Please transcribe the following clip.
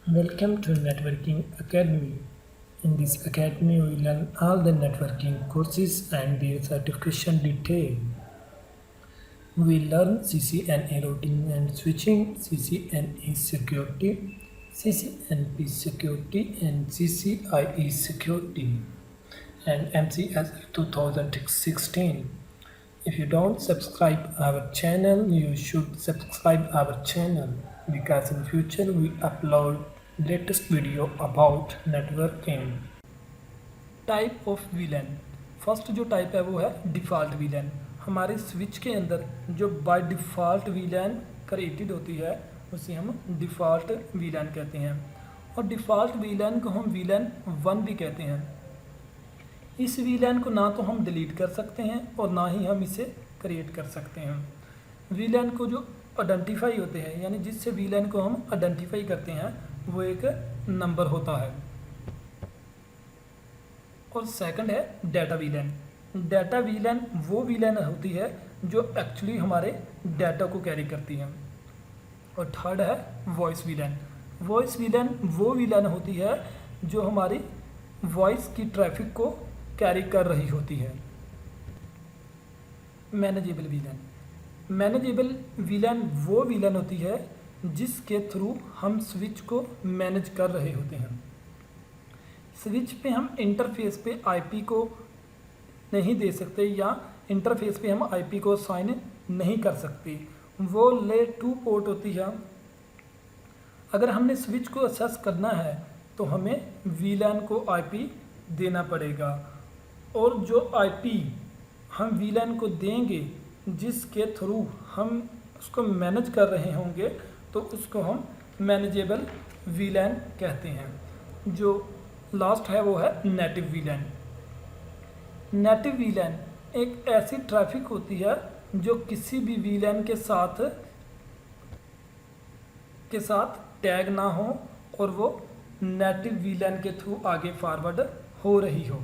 Welcome to Networking Academy. In this academy, we learn all the networking courses and their certification detail. We learn CCNA routing and switching, CCNA security, CCNP security, and CCIE security, and MCS 2016. If you don't subscribe our channel, you should subscribe our channel because in future we upload latest video about networking. Type of वीलैन। First जो type है वो है default वीलैन। हमारे switch के अंदर जो by default वीलैन created होती है उसे हम डिफ़ॉल्ट वीलैन कहते हैं, और डिफ़ॉल्ट वीलैन को हम वीलैन 1 भी कहते हैं। इस वीलैन को ना तो हम डिलीट कर सकते हैं और ना ही हम इसे क्रिएट कर सकते हैं। वीलैन को जो आइडेंटिफाई होते हैं, यानी जिससे वीलैन को हम आइडेंटिफाई करते हैं, वो एक नंबर होता है। और सेकंड है डाटा वीलैन। डाटा वीलैन वो वीलैन होती है जो एक्चुअली हमारे डाटा को कैरी करती है। और थर्ड है वॉइस वीलैन। वॉइस वीलैन वो वीलैन होती है जो हमारी वॉइस की ट्रैफिक को कैरी कर रही होती है। मैनेजेबल वीलैन। मैनेजेबल वीलैन वो वीलैन होती है जिसके थ्रू हम स्विच को मैनेज कर रहे होते हैं। स्विच पे हम इंटरफेस पे आईपी को नहीं दे सकते, या इंटरफेस पे हम आईपी को असाइन नहीं कर सकते। वो लेयर 2 पोर्ट होती है। अगर हमने स्विच को एक्सेस करना है तो हमें वीलैन को आईपी देना पड़ेगा, और जो आईपी हम वीलैन को देंगे जिसके थ्रू हम उसको मैनेज कर रहे होंगे तो उसको हम मैनेजेबल वीलैन कहते हैं। जो लास्ट है वो है नेटिव वीलैन। नेटिव वीलैन एक ऐसी ट्रैफिक होती है जो किसी भी वीलैन के साथ टैग ना हो और वो नेटिव वीलैन के थ्रू आगे फॉरवर्ड हो रही हो।